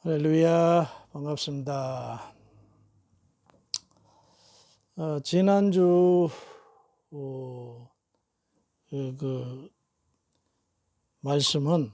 할렐루야, 반갑습니다. 지난주 그 말씀은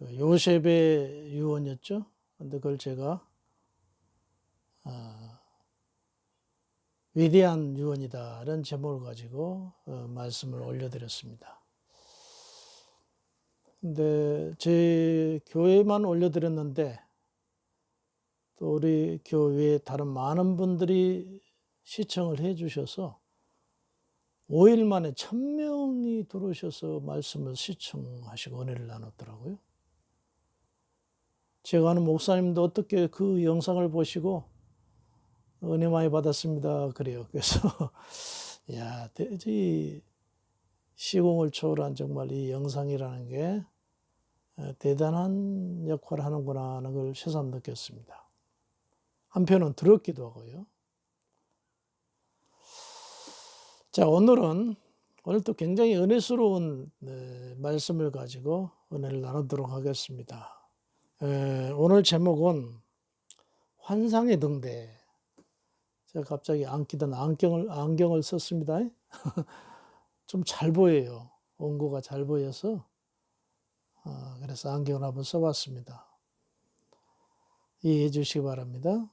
요셉의 유언이었죠. 근데 그걸 제가 위대한 유언이다 이런 제목을 가지고 말씀을 올려드렸습니다. 근데 제 교회만 올려드렸는데 또 우리 교회에 다른 많은 분들이 시청을 해 주셔서 5일 만에 1000명이 들어오셔서 말씀을 시청하시고 은혜를 나눴더라고요. 제가 아는 목사님도 어떻게 그 영상을 보시고 은혜 많이 받았습니다 그래요. 그래서 야, 이 시공을 초월한 정말 이 영상이라는 게 대단한 역할을 하는구나 하는 걸 새삼 느꼈습니다. 한편은 들었기도 하고요. 자, 오늘 또 굉장히 은혜스러운 말씀을 가지고 은혜를 나누도록 하겠습니다. 오늘 제목은 환상의 등대. 제가 갑자기 안경을 썼습니다. 좀 잘 보여요. 원고가 잘 보여서 그래서 안경을 한번 써봤습니다. 이해해 주시기 바랍니다.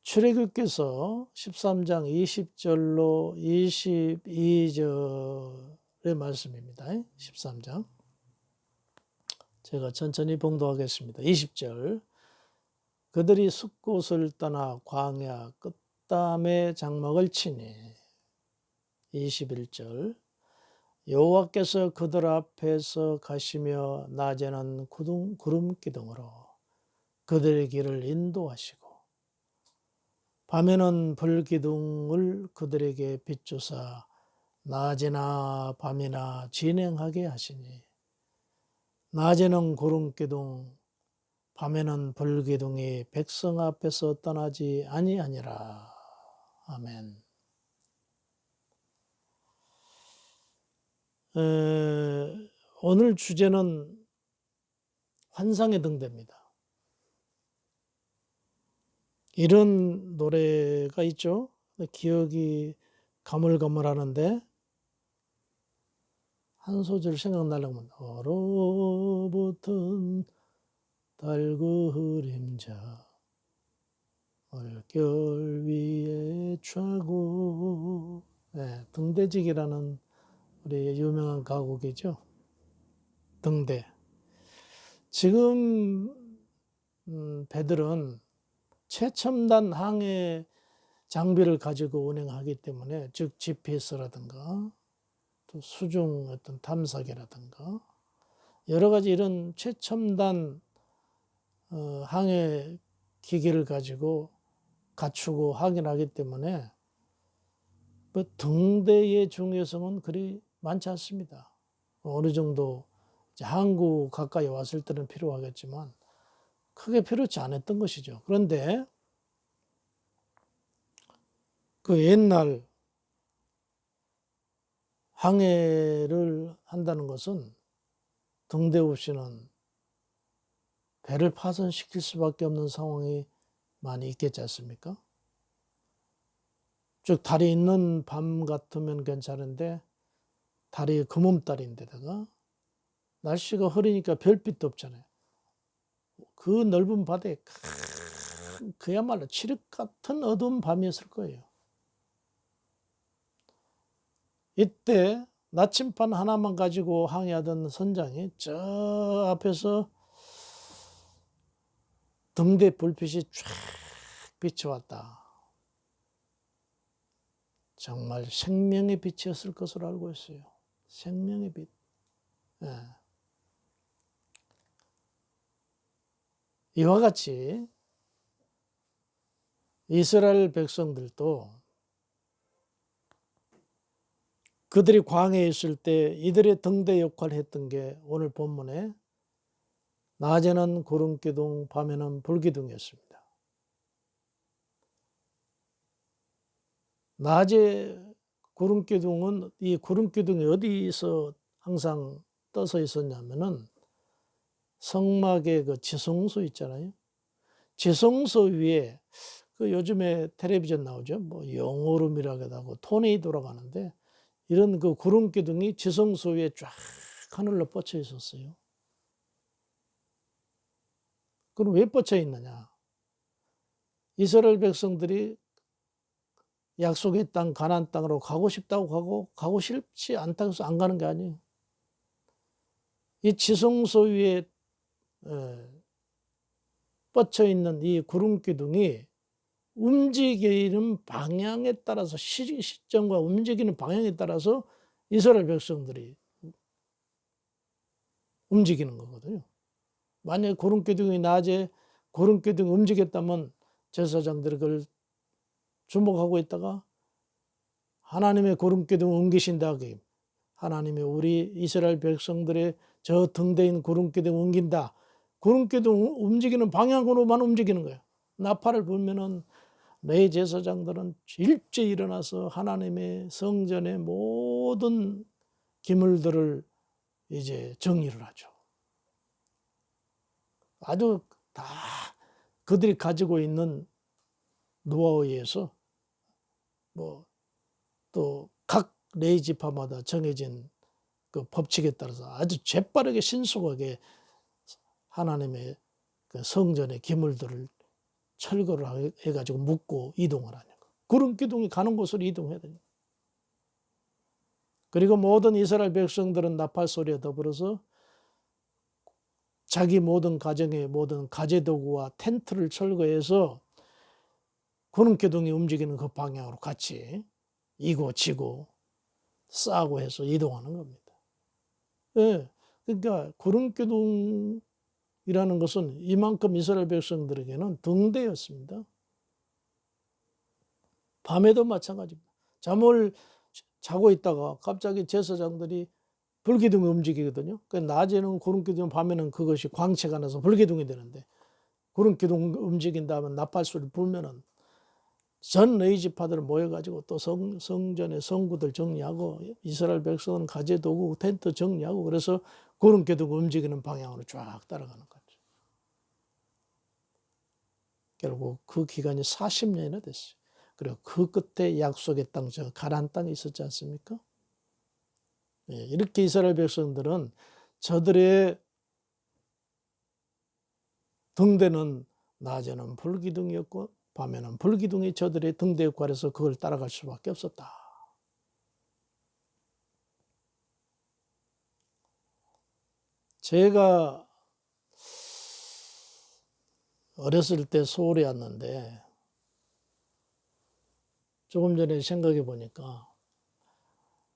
출애굽기서 13장 20절로 22절의 말씀입니다. 13장. 제가 천천히 봉독하겠습니다. 20절. 그들이 숫곳을 떠나 광야 끝담의 장막을 치니. 21절. 여호와께서 그들 앞에서 가시며 낮에는 구름 기둥으로 그들의 길을 인도하시고 밤에는 불기둥을 그들에게 비추사 낮이나 밤이나 진행하게 하시니 낮에는 구름기둥 밤에는 불기둥이 백성 앞에서 떠나지 아니하니라. 아멘. 오늘 주제는 환상의 등대입니다. 이런 노래가 있죠. 기억이 가물가물하는데 한 소절 생각나려면 얼어붙은 달 그림자 얼결 위에 차고. 등대지기라는 우리 유명한 가곡이죠. 등대. 지금 배들은 최첨단 항해 장비를 가지고 운행하기 때문에 즉 GPS라든가 또 수중 어떤 탐사기라든가 여러 가지 이런 최첨단 항해 기기를 가지고 갖추고 확인하기 때문에 그 등대의 중요성은 그리 많지 않습니다. 어느 정도 이제 항구 가까이 왔을 때는 필요하겠지만 크게 필요치 않았던 것이죠. 그런데 그 옛날 항해를 한다는 것은 등대 없이는 배를 파손시킬 수밖에 없는 상황이 많이 있겠지 않습니까? 즉 달이 있는 밤 같으면 괜찮은데 달이 금음달인데다가 날씨가 흐리니까 별빛도 없잖아요. 그 넓은 바다에 그야말로 칠흑 같은 어두운 밤이었을 거예요. 이때 나침반 하나만 가지고 항해하던 선장이 저 앞에서 등대 불빛이 쫙 비춰왔다. 정말 생명의 빛이었을 것으로 알고 있어요. 생명의 빛. 이와 같이 이스라엘 백성들도 그들이 광야에 있을 때 이들의 등대 역할을 했던 게 오늘 본문에 낮에는 구름기둥, 밤에는 불기둥이었습니다. 낮에 구름기둥은 이 구름기둥이 어디서 항상 떠서 있었냐면은 성막의 그 지성소 있잖아요. 지성소 위에 그 요즘에 텔레비전 나오죠. 뭐 영오름이라고 하고 토네이도라고 하는데 이런 그 구름 기둥이 지성소 위에 쫙 하늘로 뻗쳐 있었어요. 그럼 왜 뻗쳐 있느냐? 이스라엘 백성들이 약속의 땅 가나안 땅으로 가고 싶다고 가고 싶지 않다고 해서 안 가는 게 아니에요. 이 지성소 위에 뻗쳐 있는 이 구름 기둥이 움직이는 방향에 따라서 시점과 움직이는 방향에 따라서 이스라엘 백성들이 움직이는 거거든요. 만약에 구름 기둥이 낮에 구름 기둥이 움직였다면 제사장들이 그걸 주목하고 있다가 하나님의 구름 기둥을 옮기신다. 하나님이 우리 이스라엘 백성들의 저 등대인 구름 기둥을 옮긴다. 구름 기둥 움직이는 방향으로만 움직이는 거예요. 나팔을 불면은 내 제사장들은 일찍 일어나서 하나님의 성전의 모든 기물들을 이제 정리를 하죠. 아주 다 그들이 가지고 있는 노하우에 의해서 뭐 또 각 레이지파마다 정해진 그 법칙에 따라서 아주 재빠르게 신속하게 하나님의 그 성전의 기물들을 철거를 해가지고 묶고 이동을 하는 거. 구름 기둥이 가는 곳으로 이동해야 됩니다. 그리고 모든 이스라엘 백성들은 나팔 소리에 더불어서 자기 모든 가정의 모든 가재도구와 텐트를 철거해서 구름 기둥이 움직이는 그 방향으로 같이 이고 지고 싸고 해서 이동하는 겁니다. 예, 그러니까 구름 기둥이라는 것은 이만큼 이스라엘 백성들에게는 등대였습니다. 밤에도 마찬가지입니다. 잠을 자고 있다가 갑자기 제사장들이 불기둥이 움직이거든요. 낮에는 구름기둥, 밤에는 그것이 광채가 나서 불기둥이 되는데 구름기둥 움직인 다음에 나팔 소리를 불면은 전 레이지파들 모여가지고 또 성전의 성구들 정리하고 이스라엘 백성은 가재 도구 텐트 정리하고 그래서 구름기둥 움직이는 방향으로 쫙 따라가는 거죠. 결국 그 기간이 40년이나 됐어요. 그리고 그 끝에 약속의 땅, 저 가나안 땅이 있었지 않습니까? 예, 이렇게 이스라엘 백성들은 저들의 등대는 낮에는 불기둥이었고 밤에는 불기둥이 저들의 등대 역할에서 그걸 따라갈 수밖에 없었다. 제가 어렸을 때 서울에 왔는데 조금 전에 생각해 보니까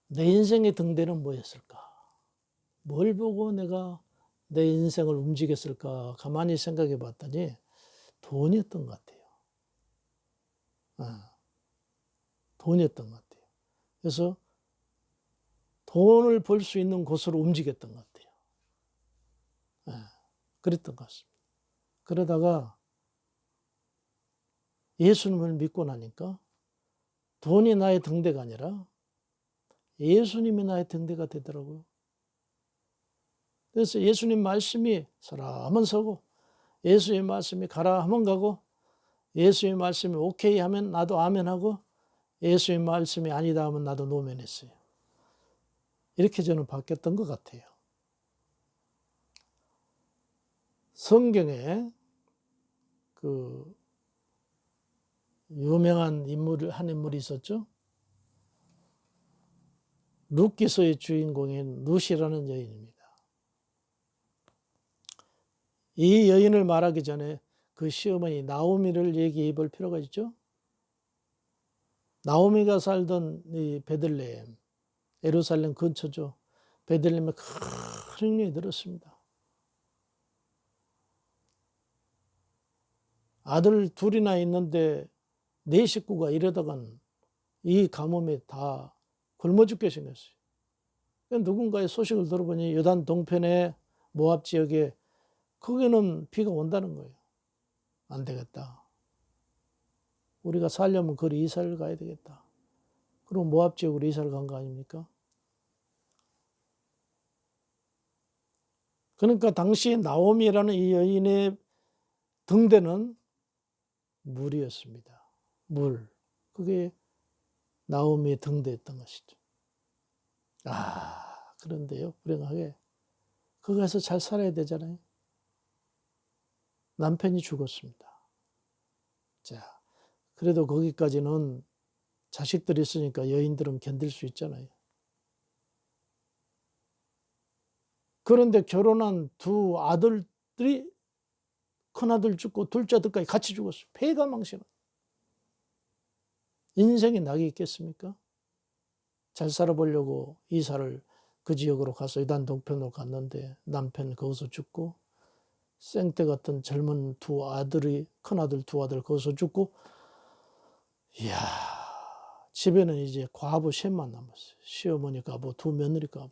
내 인생의 등대는 뭐였을까? 뭘 보고 내가 내 인생을 움직였을까? 가만히 생각해 봤더니 돈이었던 것 같아요. 돈이었던 것 같아요. 그래서 돈을 벌 수 있는 곳으로 움직였던 것 같아요. 그랬던 것 같습니다. 그러다가 예수님을 믿고 나니까 돈이 나의 등대가 아니라 예수님이 나의 등대가 되더라고요. 그래서 예수님 말씀이 서라 하면 서고 예수의 말씀이 가라 하면 가고 예수의 말씀이 오케이 하면 나도 아멘 하고 예수의 말씀이 아니다 하면 나도 노면했어요. 이렇게 저는 바뀌었던 것 같아요. 성경에 그 유명한 한 인물이 있었죠. 룻기서의 주인공인 룻이라는 여인입니다. 이 여인을 말하기 전에 그 시어머니 나오미를 얘기해 볼 필요가 있죠. 나오미가 살던 이 베들레헴, 예루살렘 근처죠. 베들레헴에 큰 흉년이 들었습니다. 아들 둘이나 있는데 네 식구가 이러다간 이 가뭄에 다 굶어 죽게 생겼어요. 누군가의 소식을 들어보니 요단 동편의 모압 지역에 거기는 비가 온다는 거예요. 안 되겠다. 우리가 살려면 거리 이사를 가야 되겠다. 그럼 모압 지역으로 이사를 간 거 아닙니까? 그러니까 당시 나오미라는 이 여인의 등대는 물이었습니다. 물. 그게 나오미의 등대였던 것이죠. 그런데요, 불행하게 거기서 잘 살아야 되잖아요. 남편이 죽었습니다. 자, 그래도 거기까지는 자식들이 있으니까 여인들은 견딜 수 있잖아요. 그런데 결혼한 두 아들들이 큰아들 죽고 둘째 아들까지 같이 죽었어요. 폐가망신은. 인생에 낙이 있겠습니까? 잘 살아보려고 이사를 그 지역으로 가서 이단 동편으로 갔는데 남편 거기서 죽고 생태 같은 젊은 두 아들이 큰아들 두 아들 거기서 죽고 이야 집에는 이제 과부 셋만 남았어요. 시어머니 과부 두 며느리 과부.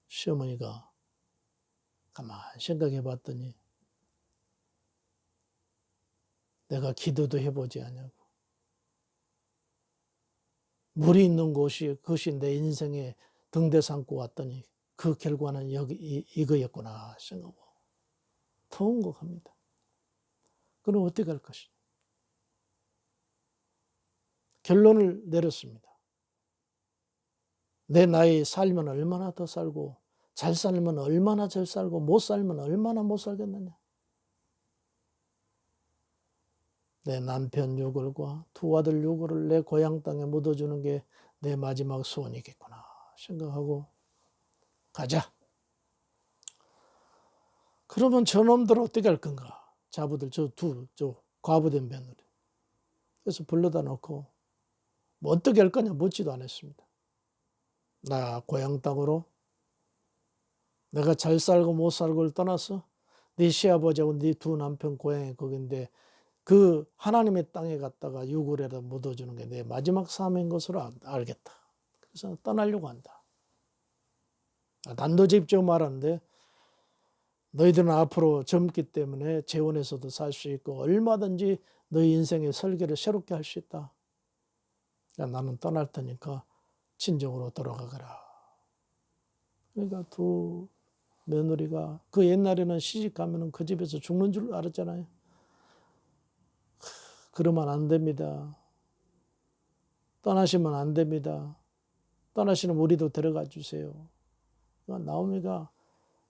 시어머니가 가만히 생각해 봤더니 내가 기도도 해보지 않냐고. 물이 있는 그것이 내 인생에 등대 삼고 왔더니 그 결과는 이거였구나 생각하고 통곡합니다. 그럼 어떻게 할 것이냐. 결론을 내렸습니다. 내 나이 살면 얼마나 더 살고 잘 살면 얼마나 잘 살고 못 살면 얼마나 못 살겠느냐. 내 남편 유골과 두 아들 유골을 내 고향 땅에 묻어주는 게 내 마지막 소원이겠구나 생각하고 가자. 그러면 저놈들 어떻게 할 건가. 자부들 저 과부된 며느리. 그래서 불러다 놓고 뭐 어떻게 할 거냐 묻지도 않았습니다. 나 고향 땅으로 내가 잘 살고 못 살고를 떠나서 네 시아버지하고 네 두 남편 고향이 거긴데 그 하나님의 땅에 갔다가 유골에다 묻어주는 게 내 마지막 삶인 것으로 알겠다. 그래서 떠나려고 한다. 단도직입적으로 말하는데 너희들은 앞으로 젊기 때문에 재혼해서도 살 수 있고 얼마든지 너희 인생의 설계를 새롭게 할 수 있다. 나는 떠날 테니까 친정으로 돌아가거라. 그러니까 두 며느리가 그 옛날에는 시집 가면은 그 집에서 죽는 줄 알았잖아요. 그러면 안 됩니다. 떠나시면 안 됩니다. 떠나시는 우리도 데려가 주세요. 그러니까 나오미가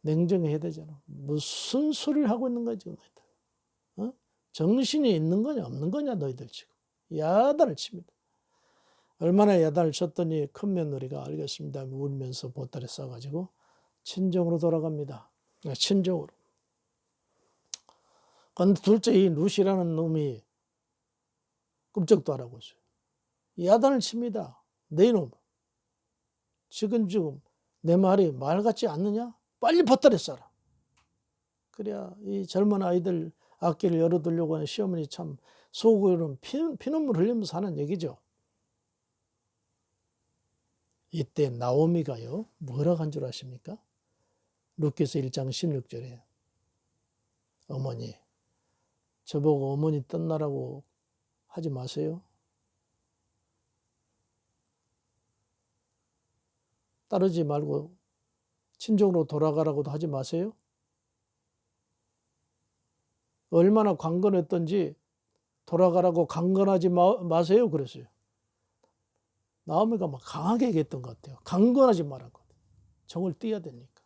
냉정해야 되잖아. 무슨 소리를 하고 있는 거지 너희들. 어? 정신이 있는 거냐 없는 거냐 너희들 지금. 야단을 칩니다. 얼마나 야단을 쳤더니 큰 며느리가 알겠습니다. 울면서 보따리 싸가지고 친정으로 돌아갑니다. 친정으로. 그런데 둘째 이 루시라는 놈이 끔찍도 안 하고 있어요. 야단을 칩니다. 내 이놈. 지금 내 말이 말 같지 않느냐? 빨리 보따리 싸라. 그래야 이 젊은 아이들 악기를 열어두려고 하는 시어머니 참 속으로는 피눈물 흘리면서 하는 얘기죠. 이때 나오미가요. 뭐라고 한 줄 아십니까? 룻기서 1장 16절에 어머니 저보고 어머니 떠나라고 하지 마세요. 따르지 말고 친정으로 돌아가라고도 하지 마세요. 얼마나 강건했던지 돌아가라고 강건하지 마세요 그랬어요. 나오미가 막 강하게 얘기했던 것 같아요. 강건하지 말란 것 같아요. 정을 띄어야 되니까.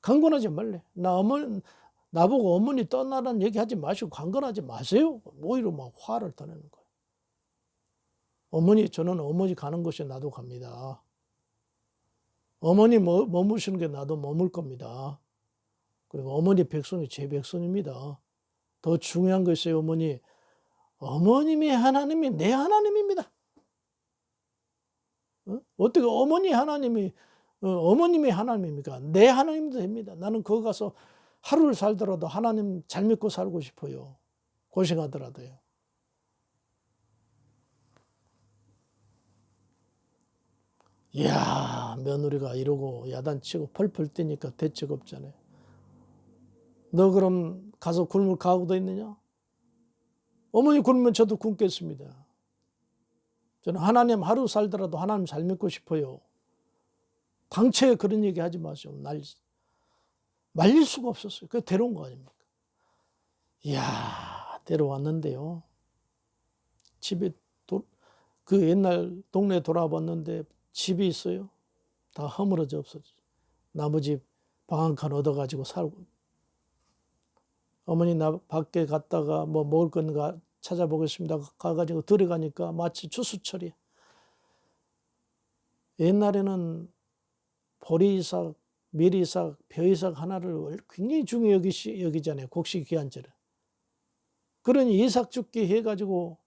강건하지 말래. 나보고 어머니 떠나라는 얘기하지 마시고 강건하지 마세요. 오히려 막 화를 떠내는 거예요. 어머니 저는 어머니 가는 곳에 나도 갑니다. 어머니 머무시는 게 나도 머물 겁니다. 그리고 어머니 백성이 제 백성입니다. 더 중요한 거 있어요 어머니. 어머님이 하나님이 내 하나님입니다. 어떻게 어머니 하나님이 어머님이 하나님입니까? 내 하나님도 됩니다. 나는 거기 가서 하루를 살더라도 하나님 잘 믿고 살고 싶어요. 고생하더라도요. 이야 며느리가 이러고 야단치고 펄펄 뛰니까 대책 없잖아요. 너 그럼 가서 굶을 각오도 있느냐? 어머니 굶으면 저도 굶겠습니다. 저는 하나님 하루 살더라도 하나님 잘 믿고 싶어요. 당최 그런 얘기 하지 마세요. 말릴 수가 없었어요. 그래서 데려온 거 아닙니까? 이야, 데려왔는데요. 집에 그 옛날 동네 돌아봤는데 집이 있어요. 다 허물어져 없어져. 나머지 방 한 칸 얻어가지고 살고. 어머니 나 밖에 갔다가 뭐 먹을 건가 찾아보겠습니다. 가가지고 들어가니까 마치 추수철이야. 옛날에는 보리이삭, 미리이삭, 벼이삭 하나를 굉장히 중요히 여기잖아요. 곡식 귀한절에. 그러니 이삭 죽기 해가지고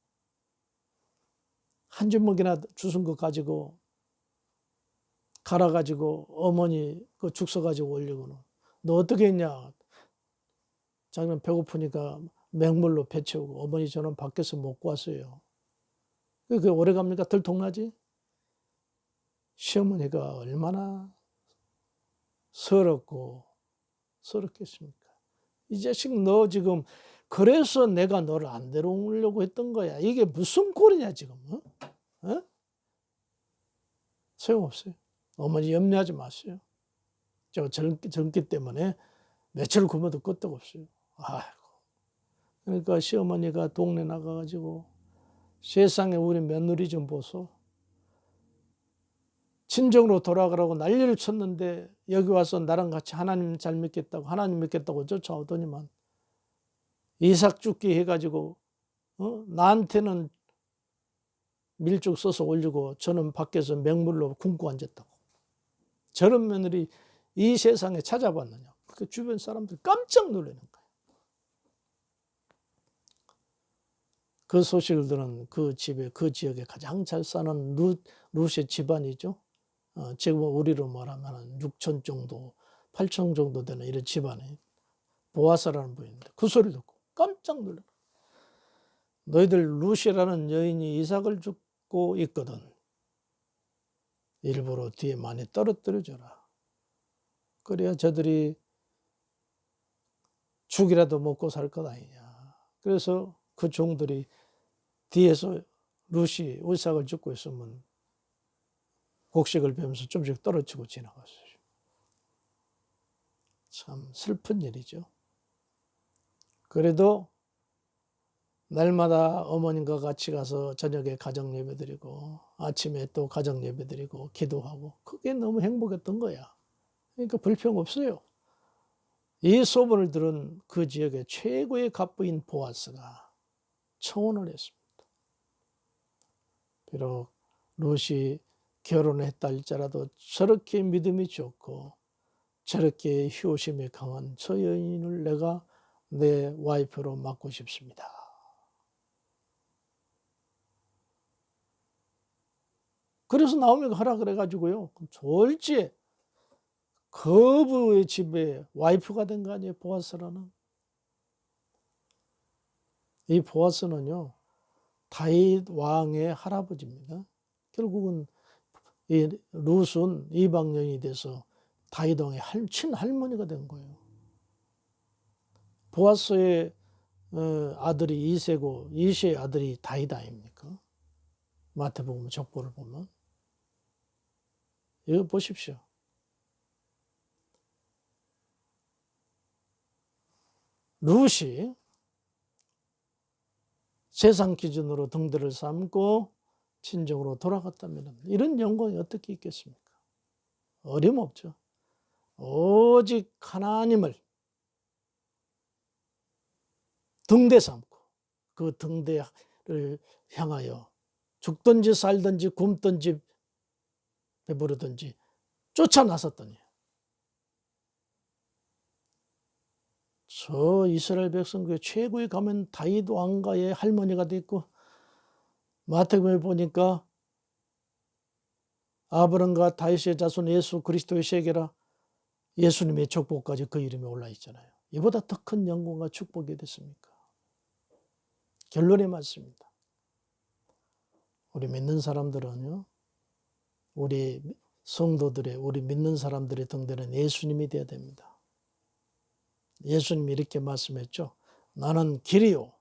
한 주먹이나 주순 거 가지고 갈아가지고 어머니 그 죽 써가지고 올리고는 너 어떻게 했냐. 자기는 배고프니까 맹물로 배 채우고 어머니 저는 밖에서 먹고 왔어요. 그게 오래 갑니까? 들통나지? 시어머니가 얼마나 서럽겠습니까? 이 자식 너 지금 그래서 내가 너를 안 데려오려고 했던 거야. 이게 무슨 꼴이냐 지금. 어? 소용없어요. 어머니 염려하지 마세요. 저 젊기 때문에 며칠 굶어도 끄떡없어요. 아이고. 그러니까 시어머니가 동네 나가가지고 세상에 우리 며느리 좀 보소. 친정으로 돌아가라고 난리를 쳤는데 여기 와서 나랑 같이 하나님 잘 믿겠다고 하나님 믿겠다고 쫓아오더니만 이삭 죽기 해가지고 나한테는 밀죽 써서 올리고 저는 밖에서 맹물로 굶고 앉았다고. 저런 며느리 이 세상에 찾아봤느냐. 그 주변 사람들 깜짝 놀라는 거예요. 그 소식을 들은 그 집에 그 지역에 가장 잘 사는 룻의 집안이죠. 지금 우리로 말하면 6천 정도 8천 정도 되는 이런 집안에 보아스라는 분인데 그 소리를 듣고 깜짝 놀라. 너희들 룻이라는 여인이 이삭을 죽고 있거든. 일부러 뒤에 많이 떨어뜨려줘라. 그래야 저들이 죽이라도 먹고 살 것 아니냐. 그래서 그 종들이 뒤에서 룻이 이삭을 죽고 있으면 곡식을 베면서 좀씩 떨어지고 지나갔어요. 참 슬픈 일이죠. 그래도 날마다 어머님과 같이 가서 저녁에 가정 예배 드리고 아침에 또 가정 예배 드리고 기도하고 그게 너무 행복했던 거야. 그러니까 불평 없어요. 이 소문을 들은 그 지역의 최고의 갑부인 보아스가 청혼을 했습니다. 비록 룻이 결혼했다 할지라도 저렇게 믿음이 좋고 저렇게 효심이 강한 저 여인을 내가 내 와이프로 맡고 싶습니다. 그래서 나오미가 하라 그래가지고요. 졸지에 거부의 집에 와이프가 된 거 아니에요. 보아스라는. 이 보아스는요. 다윗 왕의 할아버지입니다. 결국은 이 룻은 이방년이 돼서 다윗 왕의 친할머니가 된 거예요. 보아스의 아들이 이세고 이세의 아들이 다윗 아닙니까? 마태복음 족보를 보면. 이거 보십시오. 룻이 세상 기준으로 등대를 삼고 친정으로 돌아갔다면 이런 영광이 어떻게 있겠습니까? 어림없죠. 오직 하나님을 등대 삼고 그 등대를 향하여 죽든지 살든지 굶든지 배부르든지 쫓아나섰더니 저 이스라엘 백성 그 최고의 가면 다윗 왕가의 할머니가 됐고 마태복음에 보니까 아브람과 다윗의 자손 예수 그리스도의 세계라 예수님의 족보까지 그 이름이 올라 있잖아요. 이보다 더 큰 영광과 축복이 됐습니까? 결론이 맞습니다. 우리 믿는 사람들은요. 우리 성도들의 우리 믿는 사람들의 등대는 예수님이 되어야 됩니다. 예수님이 이렇게 말씀했죠. 나는 길이요.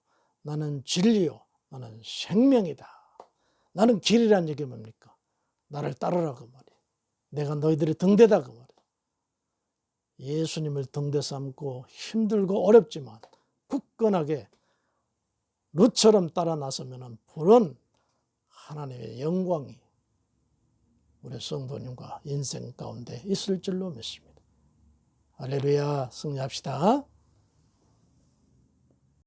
나는 진리요. 나는 생명이다. 나는 길이란 얘기 뭡니까? 나를 따르라 그 말이에요. 내가 너희들의 등대다 그 말이에요. 예수님을 등대 삼고 힘들고 어렵지만 굳건하게 룻처럼 따라 나서면 부른 하나님의 영광이 우리 성도님과 인생 가운데 있을 줄로 믿습니다. 할렐루야, 승리합시다.